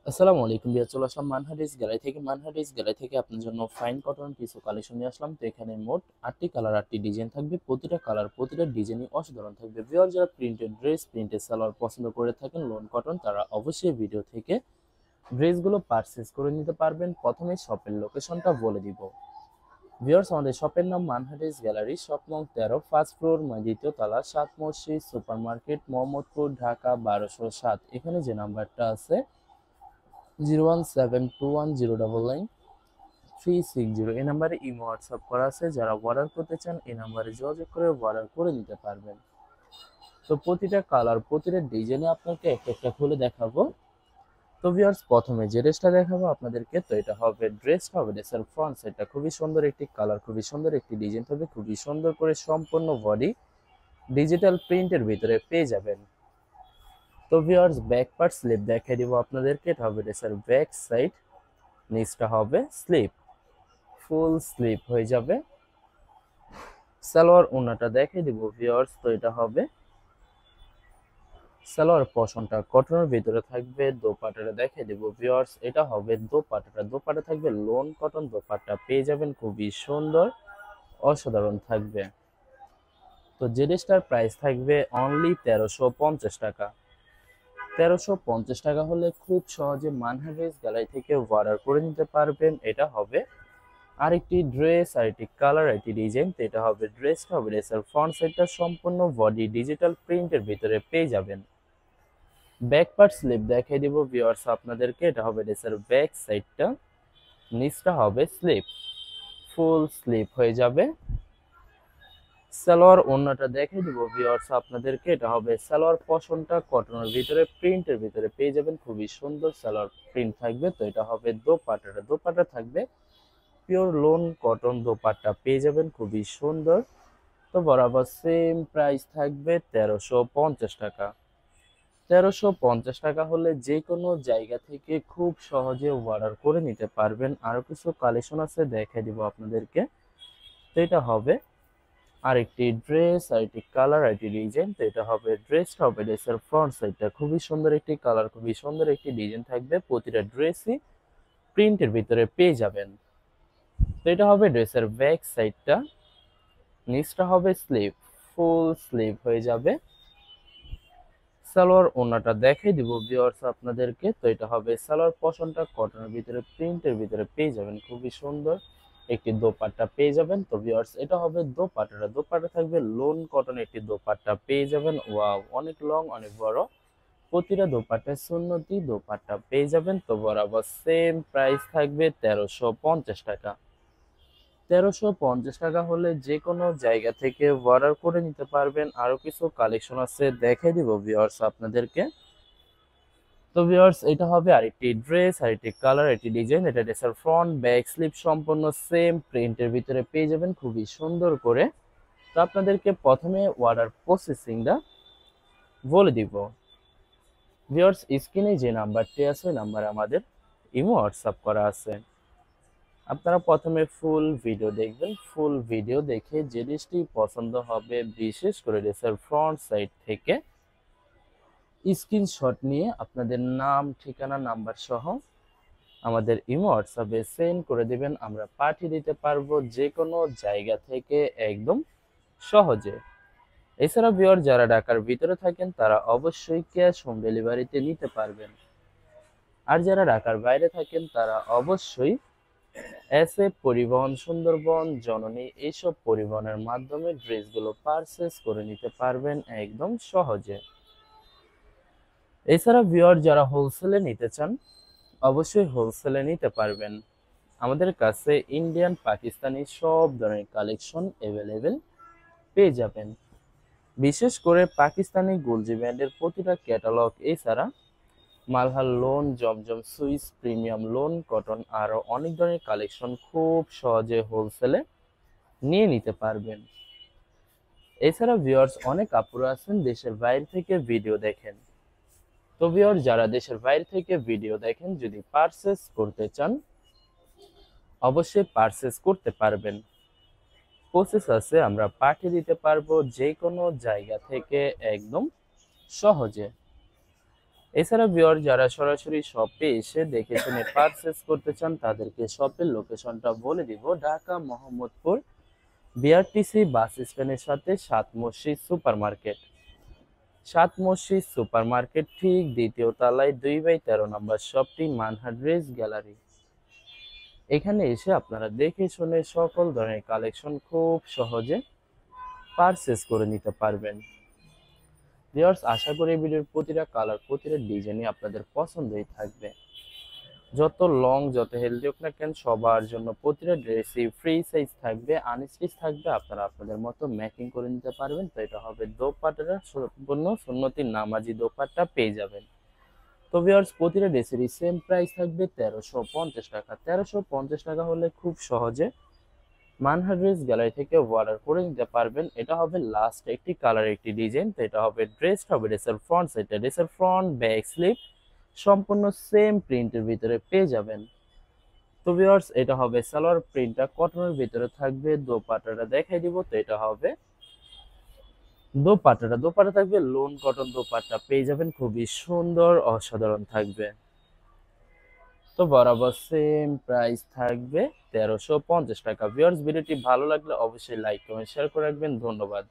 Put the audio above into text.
আসসালামু আলাইকুম বিয়া, চলে আসলাম মানহারিস গ্যালারি থেকে। মানহারিস গ্যালারি থেকে আপনার জন্য ফাইন কটন কিছু কালেকশন নিয়ে আসলাম। তো এখানে মোট 8টি কালার, 8টি ডিজাইন থাকবে। প্রতিটা কালার, প্রতিটা ডিজাইনই অসাধারণ থাকবে। ভিউয়ার যারা প্রিন্টেড ড্রেস, প্রিন্টেড সালোয়ার পছন্দ করে থাকেন লোন কটন, তারা অবশ্যই ভিডিও থেকে ড্রেসগুলো পারচেজ করে নিতে পারবেন। প্রথমে শপের লোকেশনটা বলে দিব। ভিউয়ার্স, আমাদের শপের নাম মানহারিস গ্যালারি, শপ নং 13, ফার্স্ট ফ্লোর, দ্বিতীয় তলা, 7 মসজিদ সুপার মার্কেট, মোহাম্মদপুর, ঢাকা 1207। এখানে যে নাম্বারটা আছে 01721099360, এই নাম্বারে ইমো হোয়াটসঅ্যাপ করা আছে। যারা অর্ডার করতে চান এই নাম্বারে যোগাযোগ করে অর্ডার করে নিতে পারবেন। তো প্রতিটা কালার, প্রতিটা ডিজাইনে আপনাকে একটা একটা খুলে দেখাবো। তো ভিউয়ার্স, প্রথমে যে ড্রেসটা দেখাবো আপনাদেরকে, তো এটা হবে ড্রেসের ফ্রন্ট সাইডটা খুবই সুন্দর একটি কালার, খুবই সুন্দর একটি ডিজাইন হবে, খুবই সুন্দর করে সম্পূর্ণ বডি ডিজিটাল প্রিন্টের ভিতরে পেয়ে যাবেন। তো ভিউয়ার্স, ব্যাক পার্ট স্লিপ দেখাই দিব আপনাদেরকে। এটা হবে ড্রেসের ব্যাক সাইড, নিচটা হবে স্লিপ, ফুল স্লিপ হয়ে যাবে। সালোয়ার ওড়নাটা দেখাই দিব ভিউয়ার্স। তো এটা হবে সালোয়ার পোরশনটা কটনের ভিতরে থাকবে। দোপাট্টাটা দেখাই দিব ভিউয়ার্স। এটা হবে দোপাট্টা থাকবে লোন কটন দোপাট্টা পেয়ে যাবেন, খুবই সুন্দর, অসাধারণ থাকবে। তো যে ড্রেসটার প্রাইস থাকবে অনলি 1350 টাকা। 1350 টাকা হলে খুব সহজে মানহারিস গ্যালারি থেকে অর্ডার করে নিতে পারবেন। এটা হবে আরেকটি ড্রেস, আরেকটি কালার, আরেকটি ডিজাইন। তো এটা হবে ড্রেসটা হবে ড্রেসের ফ্রন্ট সাইডটা সম্পূর্ণ বডি ডিজিটাল প্রিন্টের ভিতরে পেয়ে যাবেন। ব্যাক পার্ট স্লিপ দেখাই দিব ভিউয়ার্স আপনাদেরকে। এটা হবে ড্রেসের ব্যাক সাইডটা, নিচটা হবে স্লিপ, ফুল স্লিপ হয়ে যাবে। সালোয়ার ওড়নাটা দেখাই দিব ভিউয়ার্স আপনাদেরকে। এটা হবে সালোয়ার পশনটা কটনের ভিতরে প্রিন্টের ভিতরে পেয়ে যাবেন, খুবই সুন্দর সালোয়ার প্রিন্ট থাকবে। তো এটা হবে দোপাট্টা থাকবে পিওর লোন কটন দোপাট্টা পেয়ে যাবেন, খুবই সুন্দর। তো বরাবর সেম প্রাইস থাকবে 1350 টাকা। 1350 টাকা হলে যে কোনো জায়গা থেকে খুব সহজে অর্ডার করে নিতে পারবেন। আরো কিছু কালেকশন আছে, দেখাই দিব আপনাদেরকে। তো এটা হবে আরেকটি ড্রেস, আরেকটি কালার, আরেকটি ডিজাইন। তো এটা হবে ড্রেসটা হবে ড্রেসের ফ্রন্ট সাইডটা খুবই সুন্দর একটি কালার, খুবই সুন্দর একটি ডিজাইন থাকবে। প্রতিটা ড্রেসই প্রিন্টের ভিতরে পেয়ে যাবেন। তো এটা হবে ড্রেসের ব্যাক সাইডটা, নিচটা হবে স্লিভ, ফুল স্লিভ হয়ে যাবে। সালোয়ার ওড়নাটা দেখাই দিব ভিউয়ার্স আপনাদেরকে। তো এটা হবে সালোয়ার পশনটা কটনের ভিতরে প্রিন্টের ভিতরে পেয়ে যাবেন, খুবই সুন্দর একটি দোপাট্টা পেয়ে যাবেন। তো ভিউয়ার্স, এটা হবে দোপাট্টা থাকবে লোন কটন একটি দোপাট্টা পেয়ে যাবেন। ওয়াও, অনেক লং, অনেক বড়। প্রতিটা দোপাট্টায় সুন্নতি দোপাট্টা পেয়ে যাবেন। তো বরাবর সেম প্রাইস থাকবে 1350 টাকা। 1350 টাকা হলে যে কোনো জায়গা থেকে অর্ডার করে নিতে পারবেন। আরো কিছু কালেকশন আছে, দেখাই দিব ভিউয়ার্স আপনাদেরকে। তো ভিউয়ার্স, এটা হবে আরেকটি ড্রেস, আরেকটি কালার, আরেকটি ডিজাইন। এটা ড্রেসের ফ্রন্ট ব্যাক স্লিপ সম্পূর্ণ সেম প্রিন্টের ভিতরে পেয়ে যাবেন, খুবই সুন্দর করে। তো আপনাদেরকে প্রথমে অর্ডার প্রসেসিংটা বলে দিব ভিউয়ার্স। স্ক্রিনে যে নাম্বারটি আছে ওই নাম্বারে আমাদের ইমো হোয়াটসঅ্যাপ করা আছে। আপনারা প্রথমে ফুল ভিডিও দেখবেন। ফুল ভিডিও দেখে যে ড্রেসটি পছন্দ হবে, বিশেষ করে ড্রেসের ফ্রন্ট সাইড থেকে স্ক্রিনশট নিয়ে আপনাদের নাম, ঠিকানা, নাম্বার সহ আমাদের ইমো হোয়াটসঅ্যাপে সেন্ড করে দিবেন। আমরা পাঠিয়ে দিতে পারবো যে কোনো জায়গা থেকে একদম সহজে। এছাড়া ভিউয়ার যারা ঢাকার ভিতরে থাকেন তারা অবশ্যই ক্যাশ হোম ডেলিভারিতে নিতে পারবেন। আর যারা ঢাকার বাইরে থাকেন তারা অবশ্যই এসএ পরিবহন, সুন্দরবন, জননী এইসব পরিবহনের মাধ্যমে ড্রেসগুলো পারচেজ করে নিতে পারবেন একদম সহজে। এছাড়া ভিউয়ার যারা হোলসেলে নিতে চান অবশ্যই হোলসেলে নিতে পারবেন। আমাদের কাছে ইন্ডিয়ান, পাকিস্তানি সব ধরনের কালেকশন অ্যাভেলেবেল পেয়ে যাবেন। বিশেষ করে পাকিস্তানি গুলজি ব্র্যান্ডের প্রতিটা ক্যাটালগ, এছাড়া মালহার লোন, জমজম সুইস, প্রিমিয়াম লোন কটন, আরো অনেক ধরনের কালেকশন খুব সহজে হোলসেলে নিয়ে নিতে পারবেন। এছাড়া ভিউয়ার্স, অনেক আপুরা আছেন দেশের বাইরে থেকে ভিডিও দেখেন। তো ভিউয়ার, যারা দেশের বাইরে থেকে ভিডিও দেখেন যদি পারচেস করতে চান অবশ্যই পারচেস করতে পারবেন। প্রসেস আছে, আমরা পাঠিয়ে দিতে পারবো যে কোনো জায়গা থেকে একদম সহজে। এছাড়া ভিউয়ার যারা সরাসরি শপে এসে দেখে শুনে পারচেস করতে চান তাদেরকে শপের লোকেশনটা বলে দিব। ঢাকা মোহাম্মদপুর বিআরটিসি বাস স্ট্যান্ডের সাথে সাত মসজিদ সুপার মার্কেট। সাত মসজিদ সুপার মার্কেট ঠিক দ্বিতীয় তলায় 2/13 নম্বর শপটি মানহা ড্রেস গ্যালারি। এখানে এসে আপনারা দেখে শুনে সকল ধরনের কালেকশন খুব সহজে পারচেস করে নিতে পারবেন। ভিউয়ার্স, আশা করি ভিডিওর প্রতিটা কালার প্রতিটা ডিজাইনই আপনাদের পছন্দই থাকবে। যত লং যত হেলদি হোক না কেন সবার জন্য প্রতিটা ড্রেসই ফ্রি সাইজ থাকবে, আনস্টিচ থাকবে, আপনারা আপনাদের মতো ম্যাচিং করে নিতে পারবেন। তো এটা হবে দোপাট্টাটা সম্পূর্ণ সুন্নতি নামাজি দোপাট্টা পেয়ে যাবেন। তো ভিউয়ার্স, প্রতিটা ড্রেসেরই সেম প্রাইস থাকবে 1350 টাকা। 1350 টাকা হলে খুব সহজে মানহা ড্রেস গ্যালারি থেকে অর্ডার করে নিতে পারবেন। এটা হবে লাস্ট একটি কালার একটি ডিজাইন। তো এটা হবে ড্রেসটা হবে ড্রেসের ফ্রন্ট সাইডটা, ড্রেসের ফ্রন্ট ব্যাক স্লিভ সম্পূর্ণ সেম প্রিন্টের ভিতরে পেয়ে যাবেন। তো ভিউয়ার্স, এটা হবে সালোয়ার, প্রিন্টটা কটনের ভিতরে থাকবে। দোপাট্টাটা দেখাই দিব। তো এটা হবে দোপাট্টা থাকবে লোন কটন দোপাট্টা পেয়ে যাবেন, খুবই সুন্দর অসাধারণ থাকবে। তো বরাবর সেম প্রাইস থাকবে 1350 টাকা। ভিউয়ার্স, ভিডিওটি ভালো লাগলে অবশ্যই লাইক কমেন্ট শেয়ার করে রাখবেন। ধন্যবাদ।